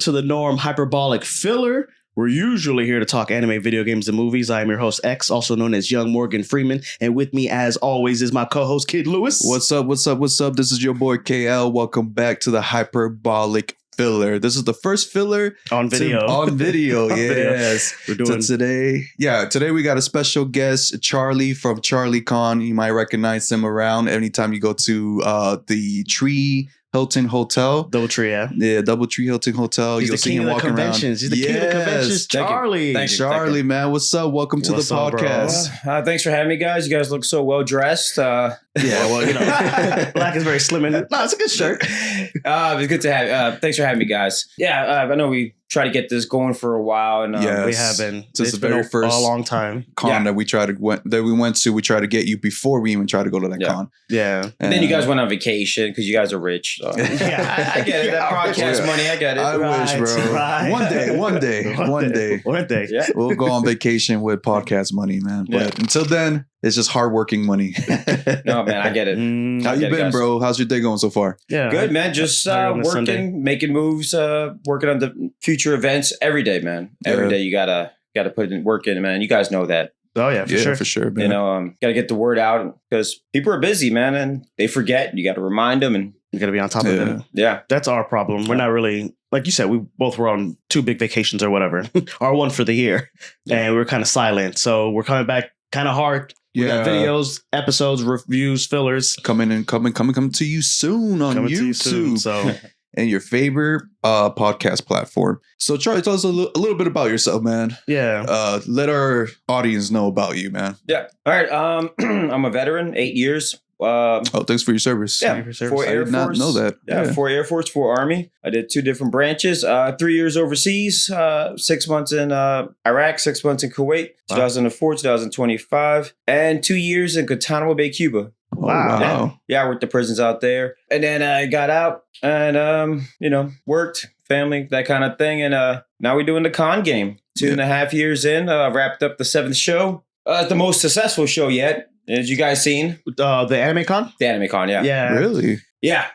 to the Norm Hyperbolic Filler. We're usually here to talk anime, video games, and movies. I am your host, X, also known as Young Morgan Freeman. And with me, as always, is my co-host, Kid Lewis. What's up? This is your boy, KL. Welcome back to the Hyperbolic Filler. This is the first filler on video. On video, yes. We're doing today we got a special guest, Charlie from Charlie Con. You might recognize him around anytime you go to the Tree Hilton Hotel. Doubletree, yeah. Yeah, Doubletree Hilton Hotel. You'll see him walking around. He's the king of the conventions. Charlie. Thank you. Charlie, man. What's up? Welcome to the podcast. Thanks for having me, guys. You guys look so well dressed. Yeah, well, you know, black is very slim in it. No, it's a good shirt. It's good to have. Thanks for having me, guys. Yeah, I know we try to get this going for a while, and we have been. This is the very first a long time con that we went to. We tried to get you before we even tried to go to that con. Yeah, and then you guys went on vacation because you guys are rich. So. Yeah, I get it. That podcast money, I get it. I wish, bro. Right. One day. Yeah. We'll go on vacation with podcast money, man. But until then, it's just hardworking money. No, man, I get it. How you been, bro? How's your day going so far? Yeah, good, man. Just working, making moves, working on the future events every day, man. Every day you gotta put in work in, man. You guys know that. Oh yeah, for sure. Man. You know, gotta get the word out because people are busy, man, and they forget. You got to remind them, and you got to be on top of them. Yeah, that's our problem. We're not really, like you said, we both were on 2 big vacations or whatever, or one for the year, and we were kind of silent. So we're coming back kind of hard. We got videos, episodes, reviews, fillers coming to you soon on YouTube. So. And your favorite podcast platform. So, Charlie, tell us a little bit about yourself, man. Yeah. Let our audience know about you, man. Yeah. All right. I'm a veteran, 8 years. Thanks for your service. Yeah. For Air Force. I did not know that. Yeah. 4 Air Force, 4 Army. I did 2 different branches. 3 years overseas. 6 months in Iraq. 6 months in Kuwait. 2004, 2025, and 2 years in Guantanamo Bay, Cuba. Wow. Yeah, I worked the prisons out there. And then I got out and, worked, family, that kind of thing. And now we're doing the con game. 2.5 years in, wrapped up the 7th show. The most successful show yet. As you guys seen? The Anime Con? The Anime Con, yeah. Yeah. Really? Yeah.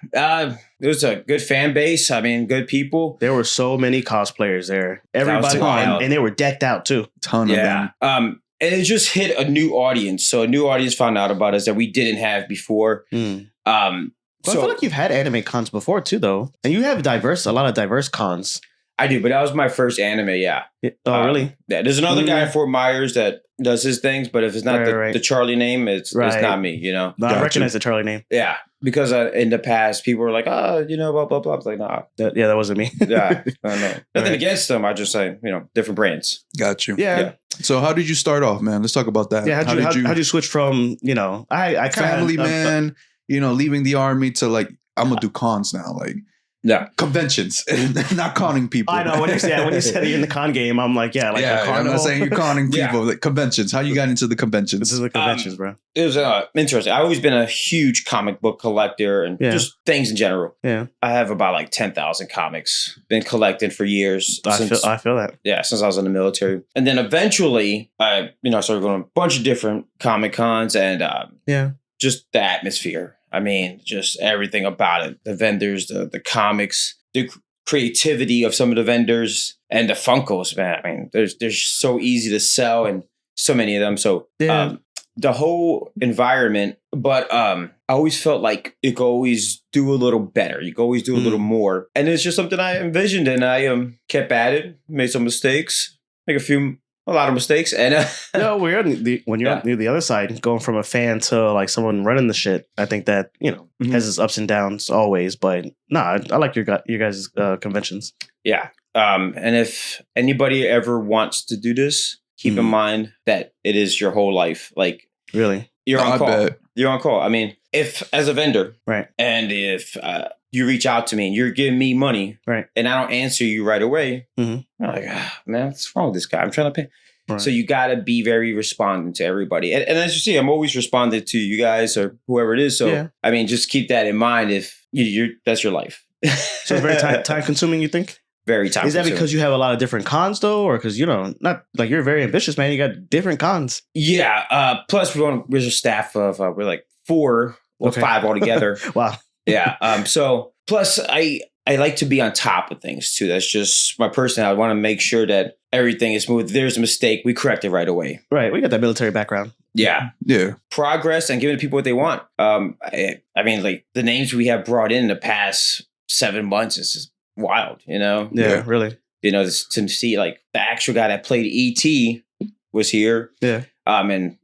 It was a good fan base. I mean, good people. There were so many cosplayers there. Everybody, and they were decked out too. Ton of them. And it just hit a new audience. So a new audience found out about us that we didn't have before. I feel like you've had anime cons before too, though. And you have a lot of diverse cons. I do, but that was my first anime, yeah. Oh, really? Yeah. There's another guy in Fort Myers that does his things, but if it's not the Charlie name, it's not me, you know? No, I recognize the Charlie name. Yeah. Because in the past, people were like, blah, blah, blah. I was like, nah. That wasn't me. Yeah. Nothing against them. I just say, different brands. Got you. Yeah. So how did you start off, man? Let's talk about that. Yeah. How'd you switch from, I family man, leaving the army to like, I'm going to do cons now. Like, conventions, not conning people. I know when you said you're in the con game, I'm like, a carnival. I'm not saying you're conning people. Like conventions. How you got into the conventions? This is the conventions, bro. It was interesting. I've always been a huge comic book collector and just things in general. Yeah, I have about like 10,000 comics. Been collecting for years. I feel that. Yeah, since I was in the military, and then eventually, I started going to a bunch of different comic cons and just the atmosphere. I mean, just everything about it. The vendors, the comics, the creativity of some of the vendors, and the Funkos, man. I mean, they're so easy to sell and so many of them. So the whole environment, but I always felt like you could always do a little better. You could always do a little more. And it's just something I envisioned, and I kept at it, made some mistakes, a lot of mistakes. And no, when you're on the other side, going from a fan to like someone running the shit, I think that, has its ups and downs always. But I like your guys' conventions. Yeah. And if anybody ever wants to do this, keep in mind that it is your whole life. Like, really, you're on call. Bet. You're on call. I mean, if as a vendor, right, and if you reach out to me and you're giving me money, right, and I don't answer you right away, I'm like, man, what's wrong with this guy? I'm trying to pay. Right. So you got to be very responding to everybody. And as you see, I'm always responding to you guys or whoever it is. So, I mean, just keep that in mind if that's your life. So it's very time consuming, you think? Very time consuming. Is that because you have a lot of different cons, though? Or because, not like you're very ambitious, man. You got different cons. Yeah. Plus, we're a staff of, we're like 4 or 5 altogether. Wow. Yeah. So plus, I I like to be on top of things too. That's just my personality. I want to make sure that everything is smooth. If there's a mistake, we correct it right away. Right. We got that military background. Yeah. Yeah. Progress and giving people what they want. I mean, like the names we have brought in the past 7 months is just wild, you know? Yeah, really. You know, to see like the actual guy that played E.T. was here. Yeah. And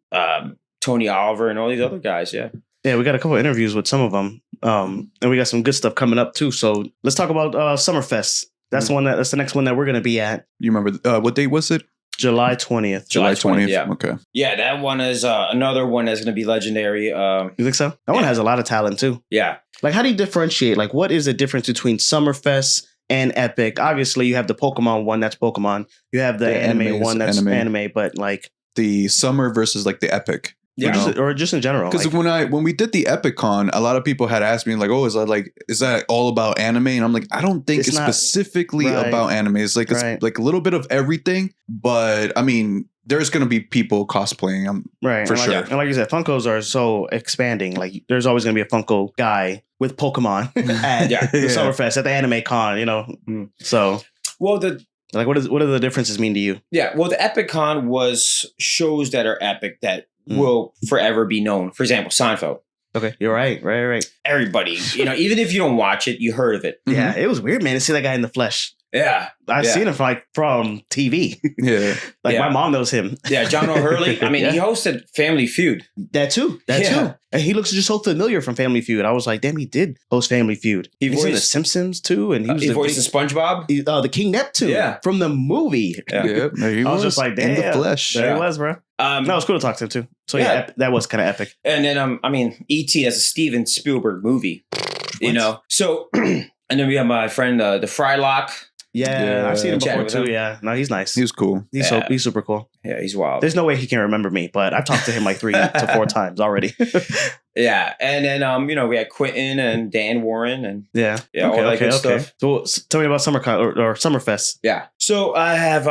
Tony Oliver and all these other guys. Yeah. Yeah, we got a couple of interviews with some of them. And we got some good stuff coming up too. So let's talk about Summerfest. That's that's the next one that we're going to be at. You remember what date was it? July 20th. July 20th. Yeah. Okay. Yeah, that one is another one that's going to be legendary. You think so? That one has a lot of talent too. Yeah. Like, how do you differentiate? Like, what is the difference between Summerfest and Epic? Obviously, you have the Pokemon one. That's Pokemon. You have the anime one. That's anime. But like the summer versus like the Epic. Yeah. Or just in general. Because when we did the EpicCon, a lot of people had asked me like, "Oh, is that all about anime?" And I'm like, I don't think it's specifically about anime. It's like it's like a little bit of everything. But I mean, there's going to be people cosplaying. Right. For sure. And like you said, Funkos are so expanding. Like, there's always going to be a Funko guy with Pokemon at the Summerfest, at the Anime Con, you know? So, well, what do the differences mean to you? Yeah. Well, the EpicCon was shows that are epic that will forever be known. For example, Seinfeld. Okay, you're right. Everybody, you know, even if you don't watch it, you heard of it. Yeah, it was weird, man, to see that guy in the flesh. Yeah. I've seen him from TV. Yeah. My mom knows him. Yeah, John O'Hurley. I mean, he hosted Family Feud. That too. And he looks just so familiar from Family Feud. I was like, damn, he did host Family Feud. He's in The Simpsons too. And he voiced the SpongeBob. The King Neptune from the movie. Yeah. I was just like, damn. In the flesh. There he was, bro. No, it was cool to talk to him too. So that was kind of epic. And then, I mean, E.T. as a Steven Spielberg movie, you know? So, and then we have my friend, the Frylock. Yeah, I've seen him before too. Yeah, no, he's nice. He was cool. He's super cool. Yeah, he's wild. There's no way he can remember me, but I've talked to him like 3 to 4 times already. Yeah, and then you know, we had Quentin and Dan Warren and all that good stuff. So tell me about SummerCon or Summerfest. Yeah, so I have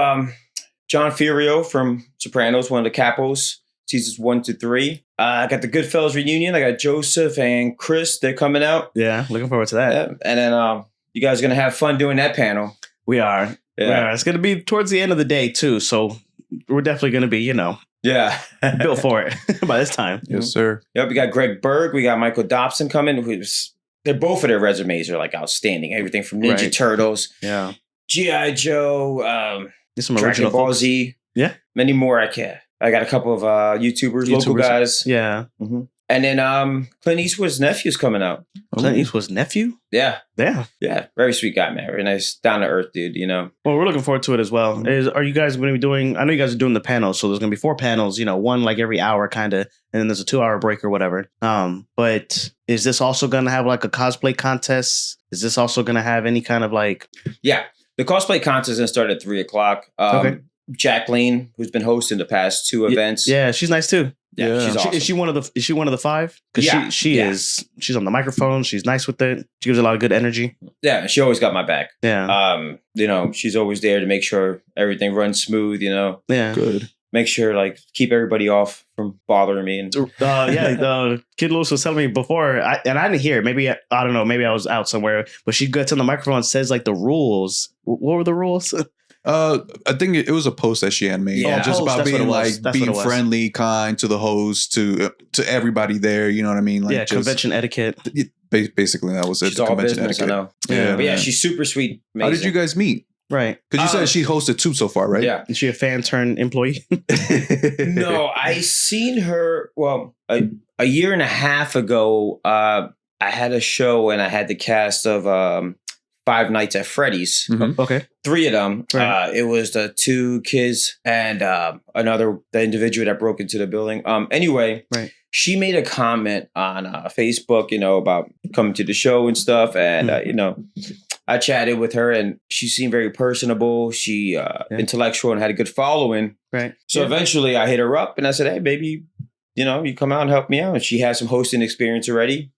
John Furio from Sopranos, one of the capos, seasons 1 to 3. I got the Goodfellas reunion. I got Joseph and Chris. They're coming out. Yeah, looking forward to that. Yeah. And then you guys are gonna have fun doing that panel. We are. Yeah. We are. It's going to be towards the end of the day, too. So we're definitely going to be, built for it by this time. Yes, sir. Yep. We got Greg Berg. We got Michael Dobson coming. They're both of their resumes are like outstanding. Everything from Ninja Turtles. Yeah. G.I. Joe. Some Dragon Ball Z. Yeah. Many more. I got a couple of YouTubers, local guys. Yeah. Mm-hmm. And then Clint Eastwood's nephew's coming out. Clint Eastwood's nephew? Yeah. Yeah. Yeah. Very sweet guy, man. Very nice, down to earth dude, you know. Well, we're looking forward to it as well. Are you guys going to be doing, I know you guys are doing the panels, so there's going to be 4 panels, one like every hour kind of, and then there's a 2-hour break or whatever. But is this also going to have like a cosplay contest? Is this also going to have any kind of like... Yeah. The cosplay contest is going to start at 3:00. Okay. Jacqueline, who's been hosting the past 2 events. Yeah, she's nice too. Yeah, she's awesome. Is she one of the 5? Because she is. She's on the microphone. She's nice with it. She gives a lot of good energy. Yeah, she always got my back. Yeah. She's always there to make sure everything runs smooth. Yeah. Good. Make sure keep everybody off from bothering me. And the Kid Lewis was telling me before, I didn't hear it. Maybe I don't know. Maybe I was out somewhere. But she gets on the microphone and says the rules. What were the rules? I think it was a post that she had made, just about being being friendly, kind to the host, to everybody there. You know what I mean? Just convention etiquette. Basically, that was it. She's all business, I know. Yeah, but she's super sweet. Amazing. How did you guys meet? Right, because you said she hosted 2 so far, right? Yeah. Is she a fan turned employee? No, I seen her. Well, a year and a half ago, I had a show and I had the cast of Five Nights at Freddy's. Mm-hmm. Okay. 3 of them. Right. It was the 2 kids and the individual that broke into the building. Anyway, right. She made a comment on Facebook, about coming to the show and stuff. And, I chatted with her and she seemed very personable. She intellectual and had a good following. Right. So eventually I hit her up and I said, hey, baby, you come out and help me out. And she has some hosting experience already.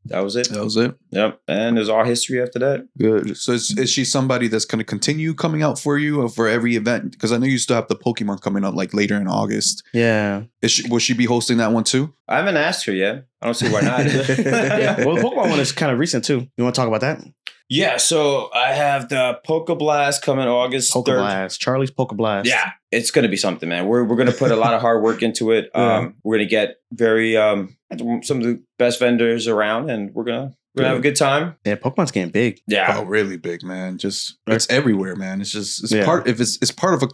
That was it. That was it. Yep. And there's all history after that. Good. So is she somebody that's going to continue coming out for you for every event? Because I know you still have the Pokemon coming up like later in August. Yeah. Will she be hosting that one too? I haven't asked her yet. I don't see why not. Yeah. Well, the Pokemon one is kind of recent too. You want to talk about that? Yeah, so I have the Pokeblast coming August 3rd. Pokeblast, Charlie's Pokeblast. Yeah, it's going to be something, man. We're going to put a lot of hard work into it. We're going to get very some of the best vendors around, and we're going to have a good time. Yeah, Pokemon's getting big. Yeah, oh, really big, man. It's everywhere, man. It's part of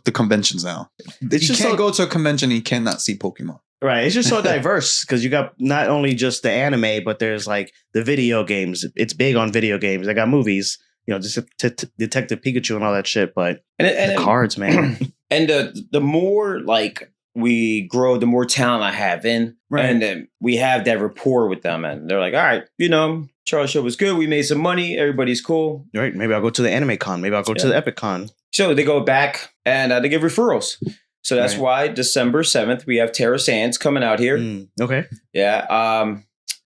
the conventions now. You can't go to a convention and you cannot see Pokemon. Right. It's just so diverse because you got not only just the anime, but there's like the video games. It's big on video games. They got movies, just Detective Pikachu and all that shit. But and cards, man. And the more like we grow, the more talent I have in. Right. And then we have that rapport with them. And they're like, all right, Charles show was good. We made some money. Everybody's cool. Right. Maybe I'll go to the Anime Con. Maybe I'll go to the Epic Con. So they go back and they give referrals. So that's why December 7th, we have Terra Sands coming out here. Okay. Yeah.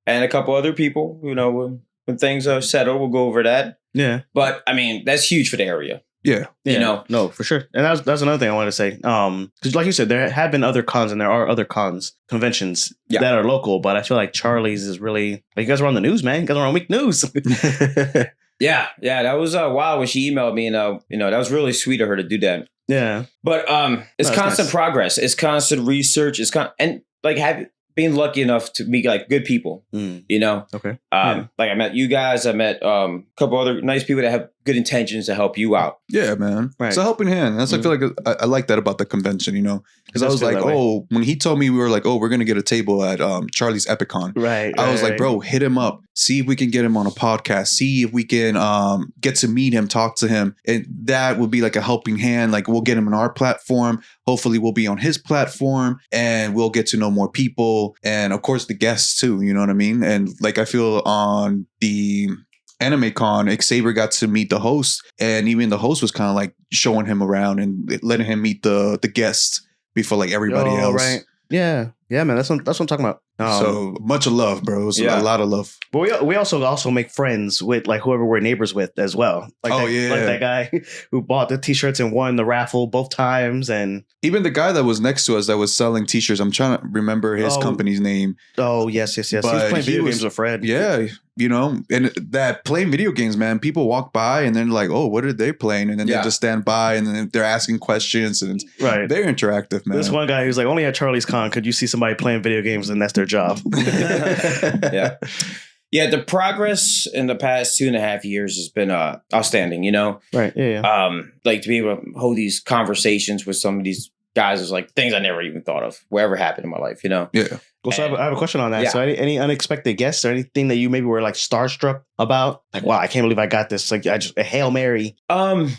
And a couple other people, when things are settled, we'll go over that. Yeah. But I mean, that's huge for the area. Yeah. No, for sure. And that's another thing I want to say. Because like you said, there have been other cons and there are other conventions that are local, but I feel like Charlie's is really, like, you guys are on the news, man. You guys are on week news. Yeah. That was wild when she emailed me, and that was really sweet of her to do that. Yeah. But it's constant progress. It's constant research. And like being lucky enough to meet like good people, Okay. Like I met you guys. I met a couple other nice people that have good intentions to help you out. Yeah, man. Right. It's a helping hand. That's I feel like I like that about the convention, because I was like, when he told me we were like, we're going to get a table at Charlie's Epicon. Right. I was like, bro, hit him up. See if we can get him on a podcast. See if we can get to meet him, talk to him. And that would be like a helping hand. Like, we'll get him on our platform. Hopefully we'll be on his platform and we'll get to know more people. And of course the guests too, you know what I mean? And like, I feel on the Anime Con, Xavier got to meet the host, and even the host was kind of like showing him around and letting him meet the guests before like everybody else. Right. Yeah, man. That's what I'm talking about. So much of love, bro. It was a lot of love. But we also make friends with like whoever we're neighbors with as well. Like like that guy who bought the t-shirts and won the raffle both times, and even the guy that was next to us that was selling t-shirts. I'm trying to remember his company's name. Oh yes. He was playing video games with Fred. Yeah. And that playing video games, man, people walk by and then like, what are they playing? And then they just stand by and then they're asking questions, and they're interactive, man. This one guy who's like, only at Charlie's Con could you see somebody playing video games, and that's their job. Yeah, the progress in the past 2.5 years has been outstanding, Right. Yeah. Like to be able to hold these conversations with some of these guys is like things I never even thought of, whatever happened in my life, Yeah. Well, so I have a question on that. Yeah. So any unexpected guests or anything that you maybe were like starstruck about? Like, wow, I can't believe I got this. Like, I just a Hail Mary. I've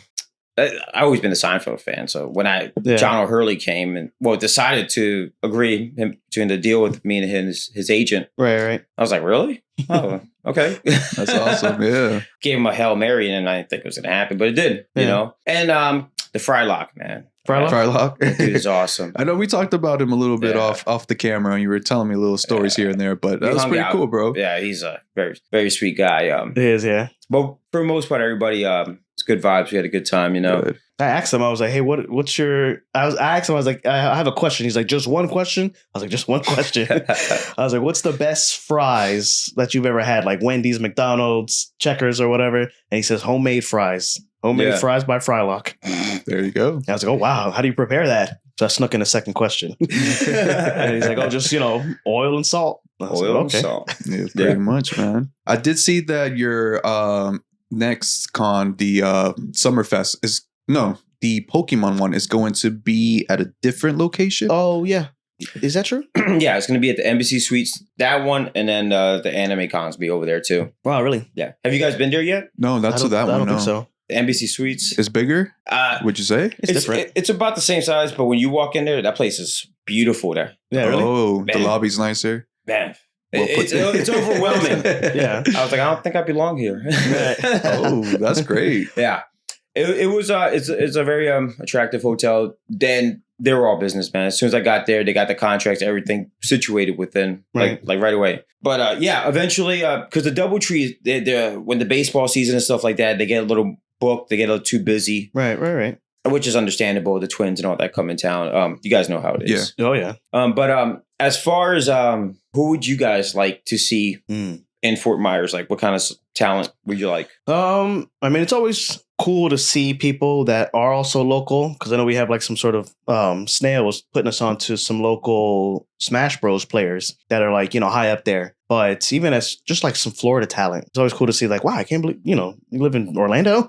always been a Seinfeld fan. So when John O'Hurley came and decided to agree to the deal with me and his agent. Right. I was like, really? Oh, okay. That's awesome. Yeah. Gave him a Hail Mary, and I didn't think it was going to happen, but it did, And the Frylock, man. Frylock. That dude is awesome. I know we talked about him a little bit off the camera, and you were telling me little stories here and there, but that was pretty cool, bro. Yeah, he's a very, very sweet guy. He is, yeah. But for the most part, everybody, it's good vibes. We had a good time, Good. I asked him, I was like, hey, what's your... I asked him, I was like, I have a question. He's like, just one question? I was like, just one question. I was like, what's the best fries that you've ever had? Like Wendy's, McDonald's, Checkers, or whatever. And he says, homemade fries. Homemade fries by Frylock. There you go. I was like, oh, wow. How do you prepare that? So I snuck in a second question. And he's like, oh, just, oil and salt. Oil and salt. Yeah, pretty much, man. I did see that your next con, the Summerfest, the Pokemon one is going to be at a different location. Oh, yeah. Is that true? Yeah, it's going to be at the Embassy Suites, that one, and then the Anime Cons be over there too. Wow, really? Yeah. Have you guys been there yet? No, that's that one. I don't think so. The Embassy Suites. It's bigger? Would you say? It's different. It's about the same size, but when you walk in there, that place is beautiful there. Yeah, really? Oh, the lobby's nicer? Man. It's overwhelming. Yeah. I was like, I don't think I belong here. Oh, that's great. Yeah. It was it's a very attractive hotel. Then they were all businessmen. As soon as I got there, they got the contracts, everything situated within like right away. But eventually, because the DoubleTree, when the baseball season and stuff like that, they get a little booked, they get a little too busy. Right. Which is understandable. The Twins and all that come in town. You guys know how it is. Yeah. Oh yeah. But as far as who would you guys like to see in Fort Myers? Like, what kind of talent would you like? I mean, it's always cool to see people that are also local, because I know we have like some sort of Snail was putting us on to some local Smash Bros players that are like, high up there. But even as just like some Florida talent, it's always cool to see like, wow, I can't believe, you live in Orlando,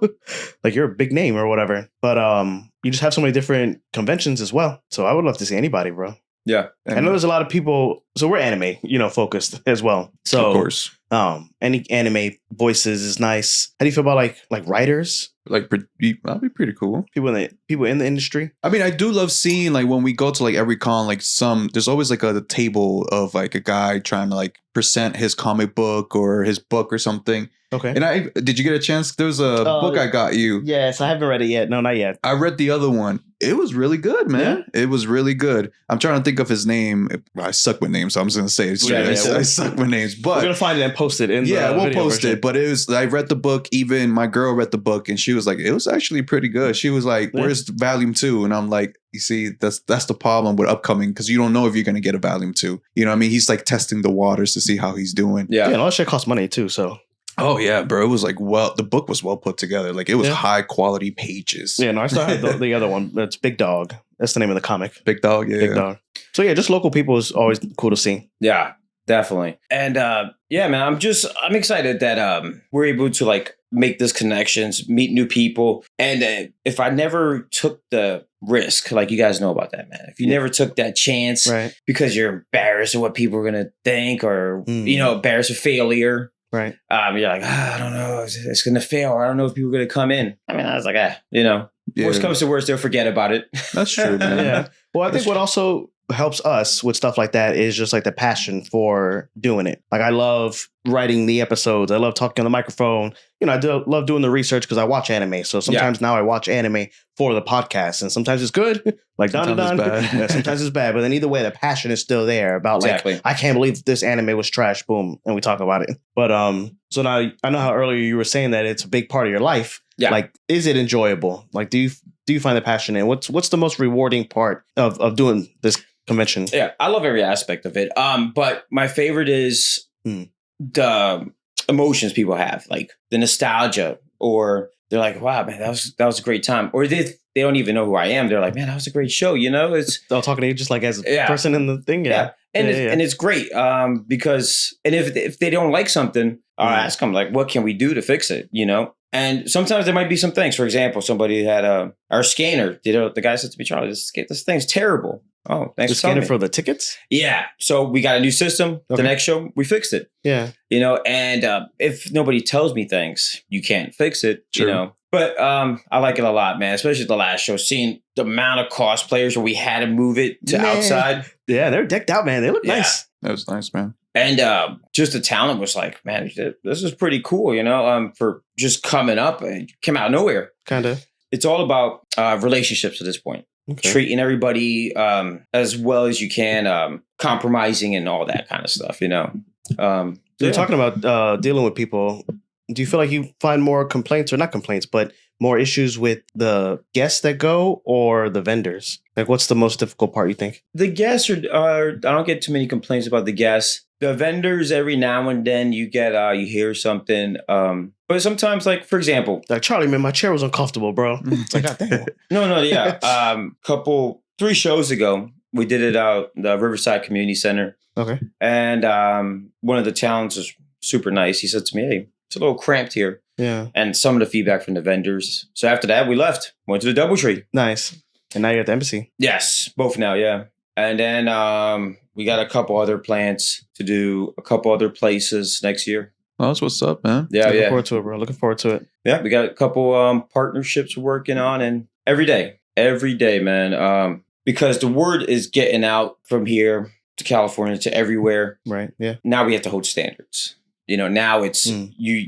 like you're a big name or whatever. But you just have so many different conventions as well. So I would love to see anybody, bro. Yeah. I know there's a lot of people. So we're anime, focused as well. So of course, any anime voices is nice. How do you feel about like writers? Like, that'd be pretty cool. People in the industry. I mean, I do love seeing like when we go to like every con, like there's always like a table of like a guy trying to like present his comic book or his book or something. Okay. And did you get a chance? There was a book I got you. Yes, I haven't read it yet. No, not yet. I read the other one. It was really good, man. Yeah. It was really good. I'm trying to think of his name. I suck with names, so I'm just gonna say it straight. I suck with names, but we're gonna find it and post it in. We'll post it. But it was. I read the book. Even my girl read the book, and she was like, "It was actually pretty good." She was like, "Where's volume 2?" And I'm like, "You see, that's the problem with upcoming, because you don't know if you're gonna get a volume 2. You know what I mean? He's like testing the waters to see how he's doing. Yeah, and all that shit costs money too. So. Oh yeah, bro. It was like, the book was well put together. Like, it was high quality pages. Yeah, no, I still have the other one. That's Big Dog. That's the name of the comic. Big Dog, yeah. Big Dog. So yeah, just local people is always cool to see. Yeah, definitely. And man, I'm excited that we're able to like make these connections, meet new people. And if I never took the risk, like you guys know about that, man. If you never took that chance because you're embarrassed of what people are gonna think, or embarrassed of failure. Right. You're like, I don't know, it's going to fail. I don't know if people are going to come in. I mean, I was like, worst comes to worst, they'll forget about it. That's true, man. Yeah. Well, I think what also helps us with stuff like that is just like the passion for doing it. Like, I love writing the episodes. I love talking on the microphone. I love doing the research because I watch anime. So sometimes now I watch anime for the podcast, and sometimes it's good, like Don. Sometimes it's bad. But then either way, the passion is still there about like, I can't believe this anime was trash. Boom, and we talk about it. But so now I know how earlier you were saying that it's a big part of your life. Yeah. Like, is it enjoyable? Like, do you find the passion in what's the most rewarding part of doing this convention? Yeah, I love every aspect of it. But my favorite is the emotions people have, like the nostalgia, or they're like, wow, man, that was a great time. Or they don't even know who I am. They're like, man, that was a great show. It's they're talking to you just like as a person in the thing. Yeah. And it's great. Because if they don't like something, I'll ask them like, what can we do to fix it? And sometimes there might be some things. For example, somebody had our scanner. The guy said to me, Charlie, this thing's terrible. Oh, thanks. The scanner for the tickets? Yeah. So we got a new system. Okay. The next show, we fixed it. Yeah. And if nobody tells me things, you can't fix it. True. But I like it a lot, man. Especially the last show, seeing the amount of cosplayers where we had to move it to outside. Yeah, they're decked out, man. They look nice. That was nice, man. And just the talent was like, man, this is pretty cool, for just coming up and came out of nowhere. Kind of. It's all about relationships at this point. Okay. Treating everybody as well as you can, compromising and all that kind of stuff, So you're talking about dealing with people. Do you feel like you find more complaints, or not complaints, but more issues with the guests that go or the vendors? Like, what's the most difficult part, you think? The guests are I don't get too many complaints about the guests. The vendors, every now and then you get, you hear something. But sometimes, like, for example. Like, Charlie, man, my chair was uncomfortable, bro. It's like, God damn. No, yeah. 3 shows ago, we did it out the Riverside Community Center. Okay. And one of the talents was super nice. He said to me, hey, it's a little cramped here. Yeah. And some of the feedback from the vendors. So after that, we left. Went to the DoubleTree. Nice. And now you're at the embassy. Yes. Both now, yeah. And then we got a couple other plans to do a couple other places next year. Oh, that's what's up, man. Yeah, Looking forward to it, bro. Looking forward to it. Yeah, we got a couple partnerships we're working on, and every day, man. Because the word is getting out from here to California to everywhere. Right, yeah. Now we have to hold standards. Now it's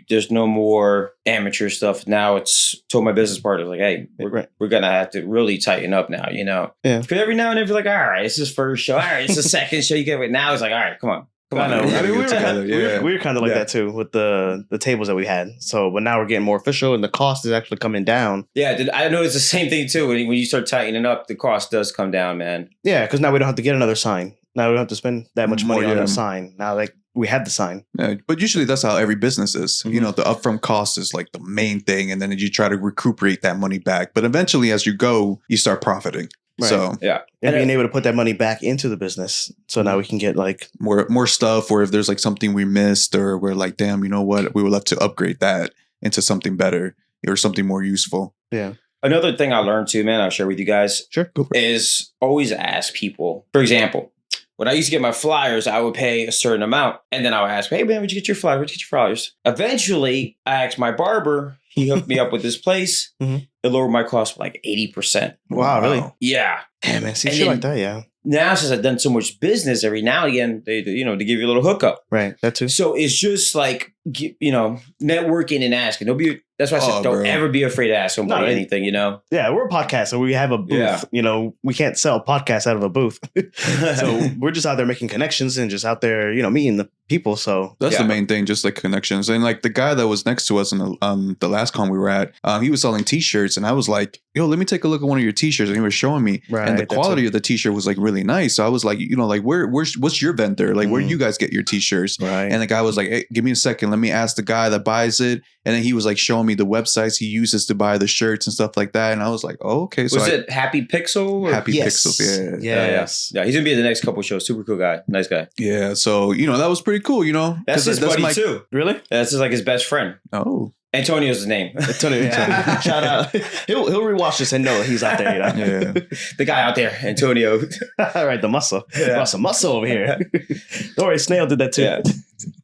there's no more amateur stuff. Now it's told my business partners like, hey, we're going to have to really tighten up now, Yeah. Because every now and then, you're like, all right, it's his first show. All right, it's the second show you get. Now it's like, all right, come on. I know. I mean, we were kind of like that too with the tables that we had. So, but now we're getting more official, and the cost is actually coming down. Yeah, I noticed the same thing too. When you start tightening up, the cost does come down, man. Yeah, because now we don't have to get another sign. Now we don't have to spend that much money on a sign. Now, like we had the sign. Yeah, but usually that's how every business is. The upfront cost is like the main thing, and then you try to recuperate that money back. But eventually, as you go, you start profiting. Right. So and being able to put that money back into the business, so now we can get like more stuff. Or if there's like something we missed, or we're like, damn, you know what, we would love to upgrade that into something better or something more useful. Yeah. Another thing I learned too, man, I'll share with you guys. Sure, go for it. Is always ask people. For example, when I used to get my flyers, I would pay a certain amount, and then I would ask, "Hey man, where'd you get your flyers? Where'd you get your flyers?" Eventually, I asked my barber. He hooked me up with this place. It lowered my cost by like 80%. Wow, really? Yeah. Damn, man. See shit like that, yeah. Now, since I've done so much business, every now and again, they give you a little hookup. Right, that too. So it's just like, networking and asking. That's why I said don't ever be afraid to ask somebody anything, Yeah, we're a podcast, so we have a booth. Yeah. We can't sell podcasts out of a booth. So we're just out there making connections and just out there, meeting the people. So that's the main thing, just like connections. And like the guy that was next to us in the last con we were at, he was selling t-shirts, and I was like, yo, let me take a look at one of your t-shirts. And he was showing me. Right, and the quality of the t-shirt was like really nice. So I was like, like what's your vendor? Like where do you guys get your t-shirts? Right. And the guy was like, hey, give me a second. Let me ask the guy that buys it. And then he was like showing me the websites he uses to buy the shirts and stuff like that. And I was like, oh, okay. So was it Happy Pixel? Happy Pixels, yeah. Yes. Yeah, he's going to be at the next couple shows. Super cool guy. Nice guy. Yeah, so, that was pretty cool, That's his buddy too. Really? That's just like his best friend. Oh. Antonio's his name. Antonio, yeah. Shout out. He'll rewatch this and know he's out there. Yeah. The guy out there, Antonio. All right, the muscle. Yeah. Got some muscle over here. Don't worry, Snail did that too. Yeah.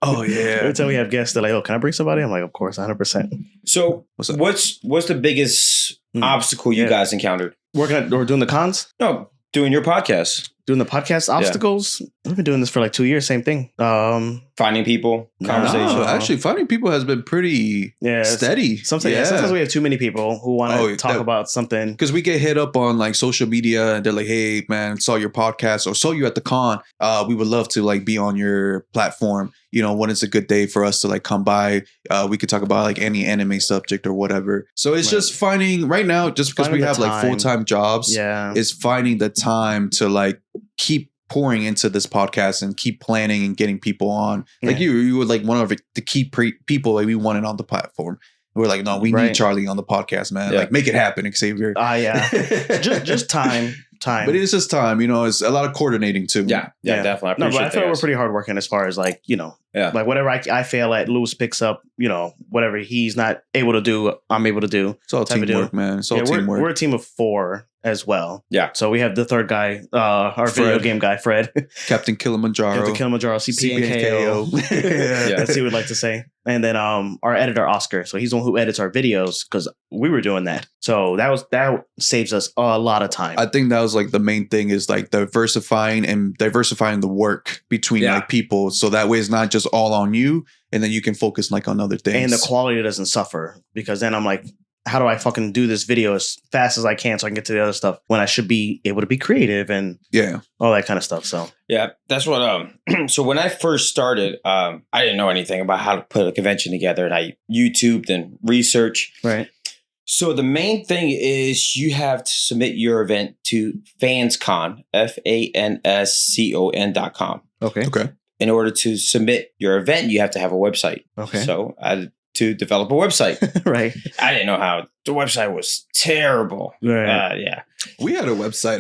Oh yeah. Every time we have guests, they're like, "Oh, can I bring somebody?" I'm like, "Of course, 100%." So, what's the biggest obstacle you guys encountered? Working or doing the cons? No, doing your podcast. Doing the podcast obstacles. We've been doing this for like 2 years. Same thing. Finding people, conversation. No, actually, finding people has been pretty steady. Sometimes we have too many people who want to talk about something. Because we get hit up on like social media, and they're like, "Hey, man, saw your podcast or saw you at the con. We would love to like be on your platform. When it's a good day for us to like come by, we could talk about like any anime subject or whatever." So it's just finding right now, just because we have like full-time jobs, is finding the time to like keep pouring into this podcast and keep planning and getting people on. Like you would like one of the key people like we wanted on the platform. We're like, no, we need Charlie on the podcast, man. Like make it happen, Xavier. just time. But it's just time, it's a lot of coordinating too. Yeah, definitely. No, but I feel we're pretty hardworking as far as like, like whatever I fail at, Lewis picks up, whatever he's not able to do, I'm able to do. It's all teamwork, man. It's all teamwork. We're a team of 4 as well. Yeah. So we have the third guy, our video game guy, Fred. Captain Kilimanjaro, CP&KO. As he would like to say. And then our editor, Oscar. So he's the one who edits our videos because we were doing that. So that saves us a lot of time. I think that was like the main thing is like diversifying the work between like people. So that way it's not just all on you. And then you can focus like on other things. And the quality doesn't suffer because then I'm like, how do I fucking do this video as fast as I can so I can get to the other stuff when I should be able to be creative and all that kind of stuff. So yeah, that's what. So when I first started, I didn't know anything about how to put a convention together, and I YouTubed and researched. Right. So the main thing is you have to submit your event to FansCon, FANSCON.com. Okay. In order to submit your event, you have to have a website. Okay. So to develop a website. Right. I didn't know how the website was terrible. Right. We had a website.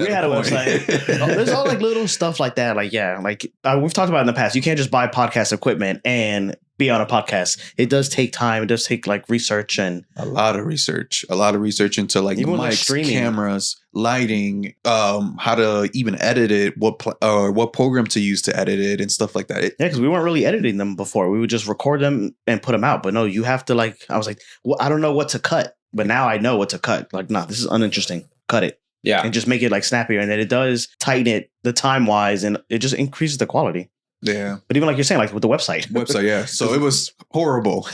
There's all like little stuff like that. Like, we've talked about in the past. You can't just buy podcast equipment and be on a podcast. It does take time. It does take like research and a lot of research into like the mics, cameras, lighting, how to even edit it, what program to use to edit it and stuff like that. Because we weren't really editing them before. We would just record them and put them out. But no, you have to like, I was like, well, I don't know what to cut. But now I know what to cut. Like, nah, this is uninteresting. Cut it. Yeah. And just make it like snappier. And then it does tighten it the time wise and it just increases the quality. Yeah. But even like you're saying, like with the website. Yeah. So it was horrible.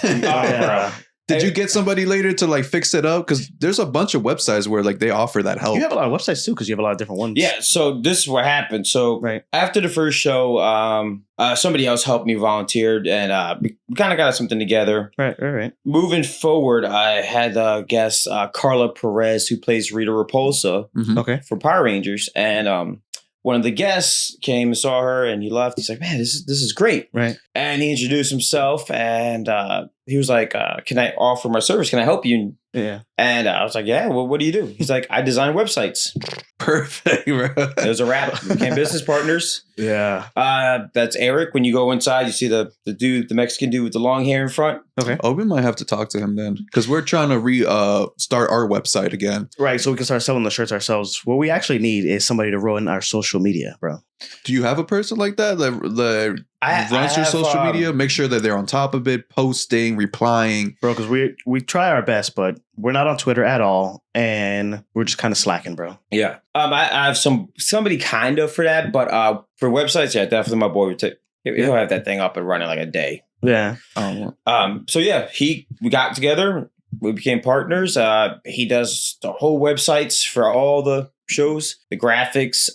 Did you get somebody later to like fix it up? Because there's a bunch of websites where like they offer that help. You have a lot of websites too, because you have a lot of different ones. Yeah. So this is what happened. So after the first show, somebody else helped me, volunteered, and we kind of got something together. Right. Moving forward, I had a guest, Carla Perez, who plays Rita Repulsa for Power Rangers, and one of the guests came and saw her, and he left. He's like, "Man, this is great." Right. And he introduced himself, and he was like, "Can I offer my service? Can I help you?" Yeah. And I was like, "Yeah. Well, what do you do?" He's like, "I design websites." Perfect. It was a wrap. We became business partners. Yeah. That's Eric. When you go inside, you see the dude, the Mexican dude with the long hair in front. Okay. Oh, we might have to talk to him then, because we're trying to start our website again. Right. So we can start selling the shirts ourselves. What we actually need is somebody to run our social media, bro. Do you have a person like that that runs your social media? Make sure that they're on top of it, posting, replying, bro. Because we try our best, but we're not on Twitter at all, and we're just kind of slacking, bro. Yeah. I have somebody kind of for that, but for websites, yeah, definitely my boy would take. He'll have that thing up and running like a day. Yeah. So yeah, we got together. We became partners. He does the whole websites for all the shows, the graphics.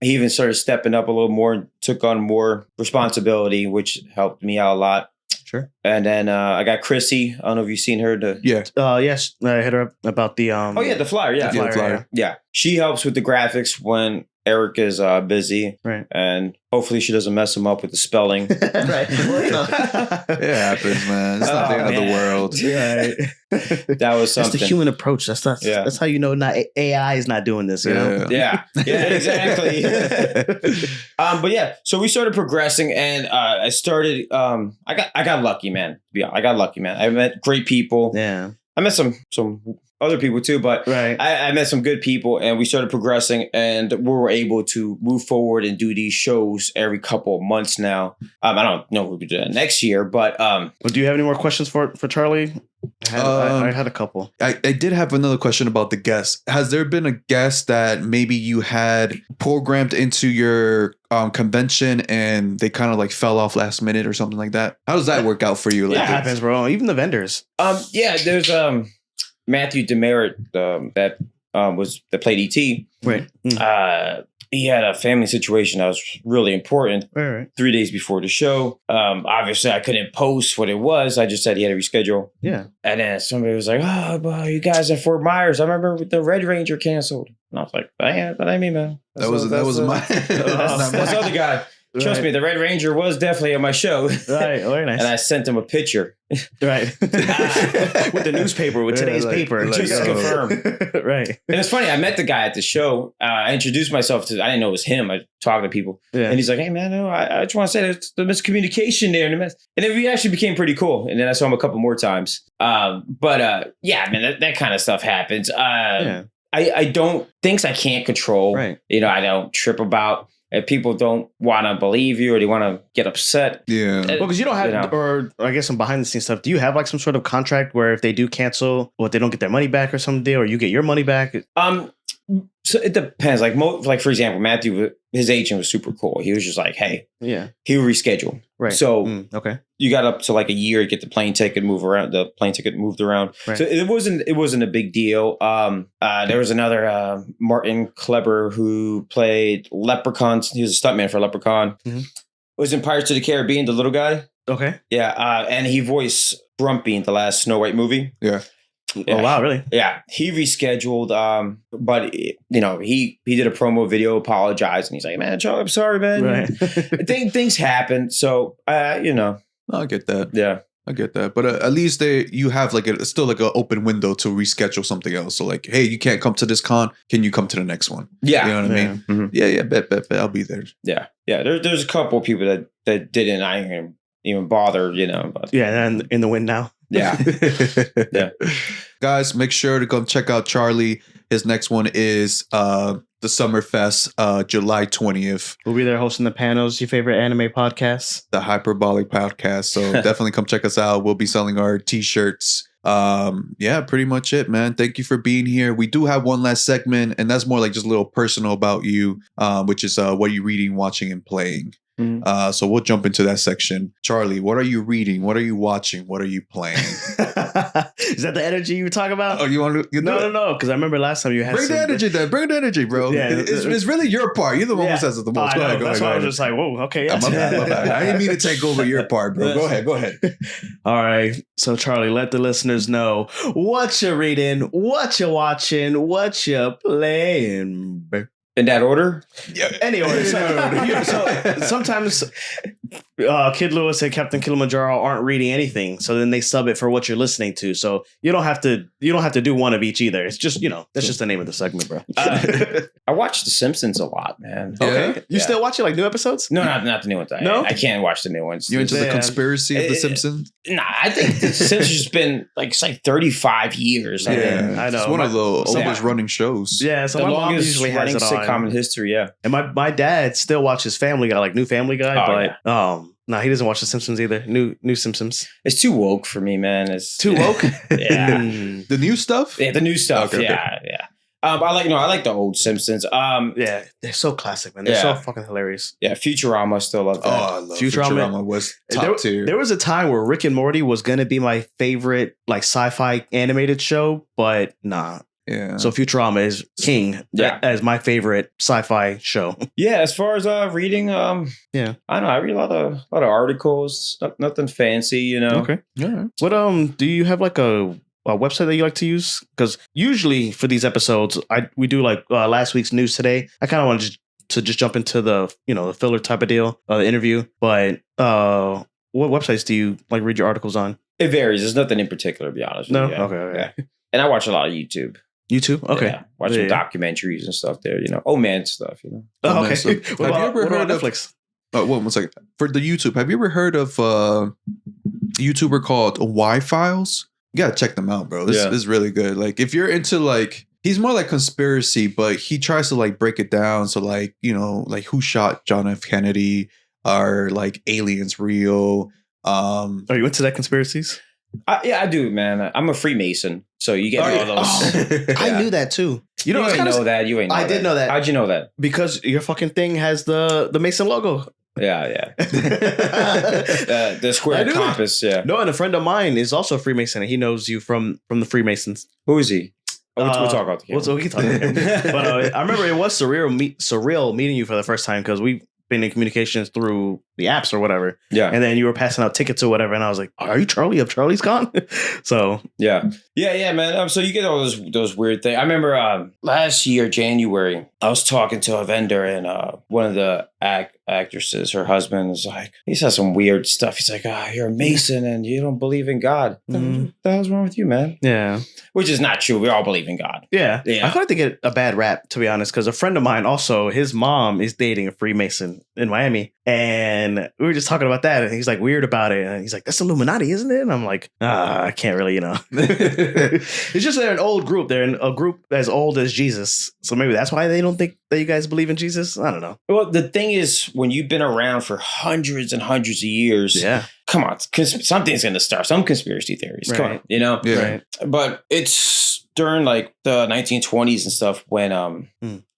He even started stepping up a little more and took on more responsibility, which helped me out a lot. Sure. And then I got Chrissy. I don't know if you've seen her. Yes. I hit her up about the the flyer. Yeah. The flyer. Yeah. She helps with the graphics when Eric is busy, right? And hopefully she doesn't mess him up with the spelling, right? It happens, man. It's not the end of the world. Right. That was something. That's the human approach. That's how you know not AI is not doing this. You know? Yeah, exactly. But yeah, so we started progressing, and I started. I got lucky, man. I got lucky, man. I met great people. Yeah, I met some other people too, but I met some good people, and we started progressing, and we were able to move forward and do these shows every couple of months now. I don't know if we'll do that next year, but do you have any more questions for Charlie? I had a couple. I did have another question about the guests. Has there been a guest that maybe you had programmed into your convention and they kind of like fell off last minute or something like that? How does that work out for you? Like, it happens, bro. Even the vendors. There's Matthew Demerit that played E.T. Right. He had a family situation that was really important. Right. 3 days before the show. Obviously, I couldn't post what it was. I just said he had to reschedule. Yeah. And then somebody was like, "Oh, well, you guys at Fort Myers. I remember the Red Ranger canceled." And I was like, "But I mean, man, that was my that's other guy." Trust me, the Red Ranger was definitely at my show. Right, very nice. And I sent him a picture. Right. With the newspaper, with today's paper. Just to confirm. Right. And it's funny, I met the guy at the show. I introduced myself I didn't know it was him. I talked to people. Yeah. And he's like, "Hey, man, no, I just want to say there's the miscommunication there." And then we actually became pretty cool. And then I saw him a couple more times. Yeah, man, that kind of stuff happens. I don't, things I can't control. Right. I don't trip about. If people don't want to believe you or they want to get upset. Yeah. Well, because you don't have, or I guess some behind the scenes stuff. Do you have like some sort of contract where if they do cancel, or if they don't get their money back or some deal, or you get your money back? So it depends. Like for example, Matthew, his agent was super cool. He was just like, "Hey, yeah, he would reschedule." Right. So okay, you got up to like a year to get the plane ticket moved around. The plane ticket moved around. Right. So it wasn't a big deal. There was another Martin Kleber who played Leprechaun. He was a stuntman for Leprechaun. Mm-hmm. Was in Pirates of the Caribbean, the little guy. Okay. Yeah, and he voiced Grumpy in the last Snow White movie. Yeah. Oh wow, really? Yeah, he rescheduled, but he did a promo video, apologized, and he's like, "Man, Charlie, I'm sorry, man. Right. Things happen." So, I get that. Yeah, I get that. But at least you have still an open window to reschedule something else. So like, hey, you can't come to this con. Can you come to the next one? Yeah, you know what I mean. Mm-hmm. Yeah. Bet. I'll be there. Yeah. There's a couple of people that didn't. I didn't even bother. But. Yeah, and in the wind now. Yeah. Yeah. Guys, make sure to go check out Charlie. His next one is the Summerfest, July 20th. We'll be there hosting the panels, your favorite anime podcasts. The Hyperbolic Podcast. So definitely come check us out. We'll be selling our t-shirts. Pretty much it, man. Thank you for being here. We do have one last segment, and that's more like just a little personal about you, which is what are you reading, watching, and playing. So we'll jump into that section. Charlie, what are you reading? What are you watching? What are you playing? Is that the energy you were talking about? Oh, you want to? No. Because I remember last time you had bring the energy, then. Bring the energy, bro. Yeah, it's really your part. You're the one who says it the most. Go ahead. That's why I was just like, whoa, okay. My bad. I didn't mean to take over your part, bro. Go ahead. All right. So, Charlie, let the listeners know what you're reading, what you're watching, what you're playing. In that order? Yeah. Any order. So sometimes Kid Lewis and Captain Kilimanjaro aren't reading anything, so then they sub it for what you're listening to. So you don't have to do one of each either. It's just, that's just the name of the segment, bro. I watch The Simpsons a lot, man. Okay. You still watching like new episodes? No, not the new ones. No? I can't watch the new ones. You into the conspiracy of The Simpsons? Nah, I think The Simpsons has been it's like 35 years. I know. It's one of the oldest running shows. Yeah, so the my mom longest usually has it on. sitcom in history, yeah. And my dad still watches Family Guy, like new Family Guy, no, he doesn't watch The Simpsons either. New Simpsons. It's too woke for me, man. It's too woke. Yeah. The new stuff? Yeah, the new stuff. Okay. Yeah. I like the old Simpsons. Yeah, they're so classic, man. They're so fucking hilarious. Yeah, Futurama, still love that. Oh, I love Futurama was top tier. There was a time where Rick and Morty was gonna be my favorite like sci-fi animated show, but nah. Yeah. So Futurama is king as my favorite sci-fi show. Yeah, as far as reading, I don't know. I read a lot of articles. Nothing fancy, Okay. Yeah. What do you have like a website that you like to use? Because usually for these episodes, we do like last week's news today. I kind of want to just jump into the the filler type of deal, the interview. But what websites do you like read your articles on? It varies. There's nothing in particular, to be honest. No. With you. Okay. Yeah. And I watch a lot of YouTube. YouTube? Okay. Yeah, watching documentaries and stuff there, Oh man stuff, Oh, okay. Have you ever heard of Netflix? One second. For the YouTube, have you ever heard of a YouTuber called Y Files? You gotta check them out, bro. This is really good. Like if you're into like he's more like conspiracy, but he tries to like break it down. So like, like who shot John F. Kennedy? Are like aliens real? Are you into that conspiracies? I do, man. I'm a Freemason, so you get all those. Oh, I knew that too. You ain't know that. You ain't. Know I did know that. How'd you know that? Because your fucking thing has the Mason logo. Yeah. The square compass. That. Yeah. No, and a friend of mine is also a Freemason, and he knows you from the Freemasons. Who is he? We'll talk about the we can talk about him. But I remember it was surreal meeting you for the first time because we've been in communications through the apps or whatever. Yeah. And then you were passing out tickets or whatever. And I was like, are you Charlie of Charlie's Con? So. Yeah, man. So you get all those weird things. I remember last year, January, I was talking to a vendor and one of the actresses, her husband was like, he said some weird stuff. He's like, you're a Mason and you don't believe in God. Mm-hmm. What the hell's wrong with you, man? Yeah. Which is not true. We all believe in God. Yeah. I thought they get a bad rap, to be honest, because a friend of mine also, his mom is dating a Freemason in Miami. And we were just talking about that. And he's like weird about it. And he's like, that's Illuminati, isn't it? And I'm like, I can't really, It's just they're an old group. They're in a group as old as Jesus. So maybe that's why they don't think that you guys believe in Jesus. I don't know. Well, the thing is, when you've been around for hundreds and hundreds of years, come on, something's going to start. Some conspiracy theories. Right. Come on, Yeah. Right. But it's during like the 1920s and stuff when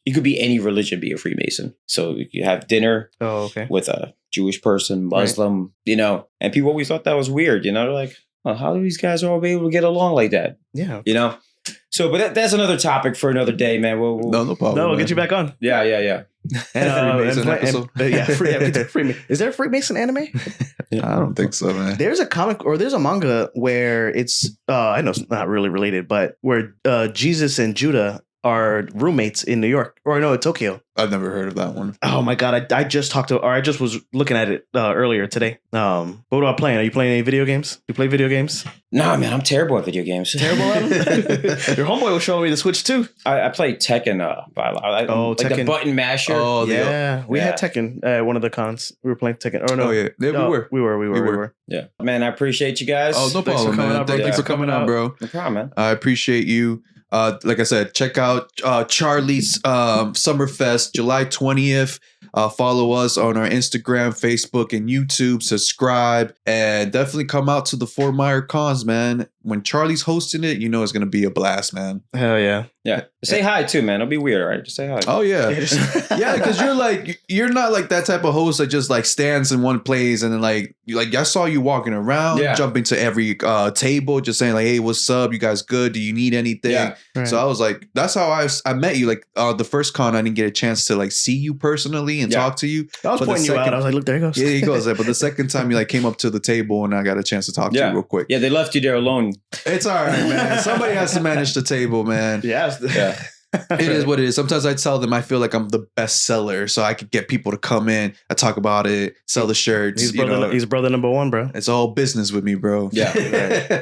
you could be any religion, be a Freemason. So you have dinner with a Jewish person, Muslim, and people always thought that was weird. They're like, well, how do these guys all be able to get along like that? Yeah. So, but that's another topic for another day, man. No problem. No, we'll get you back on. Yeah. Freemason episode. Freemason. Is there a Freemason anime? I don't think so, man. There's a comic or there's a manga where it's I know it's not really related, but where Jesus and Judah are roommates in New York or no, Tokyo. I've never heard of that one. Oh my god, I just was looking at it earlier today. What am I playing? Are you playing any video games? You play video games? Nah, man, I'm terrible at video games. Terrible at them? Your homeboy was showing me the Switch too. I played Tekken. Tekken. The button masher. Oh, we had Tekken at one of the cons. We were playing Tekken. Oh no, we were. Yeah, man, I appreciate you guys. Oh, no problem, man. Thanks for coming on, bro. No problem, man. I appreciate you. Like I said, check out Charlie's Summerfest, July 20th. Follow us on our Instagram, Facebook, and YouTube. Subscribe, and definitely come out to the Fort Myers cons, man. when Charlie's hosting it, you know it's gonna be a blast, man. Hell yeah. Yeah. Say hi too, man. It'll be weird, right? Just say hi. Oh yeah. Yeah, because you're not like that type of host that just like stands in one place and then like I saw you walking around, jumping to every table, just saying like, hey, what's up? You guys good? Do you need anything? Yeah. Right. So I was like, that's how I met you. Like the first con, I didn't get a chance to like see you personally and talk to you. I was pointing you out. I was like, look, there he goes. Yeah, he goes there. But the second time you like came up to the table and I got a chance to talk to you real quick. Yeah, they left you there alone. It's all right, man. Somebody has to manage the table, man. Yeah. It is what it is. Sometimes I tell them I feel like I'm the best seller, so I could get people to come in. I talk about it, sell the shirts. He's brother number one, bro. It's all business with me, bro. Yeah,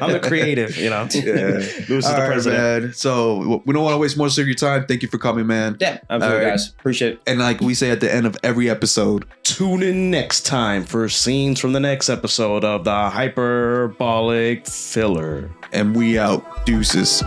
I'm the creative. Yeah. All the president. Man. So we don't want to waste more of your time. Thank you for coming, man. Yeah, absolutely, guys. Appreciate it. And like we say at the end of every episode, tune in next time for scenes from the next episode of the Hyperbolic Filler. And we out. Deuces.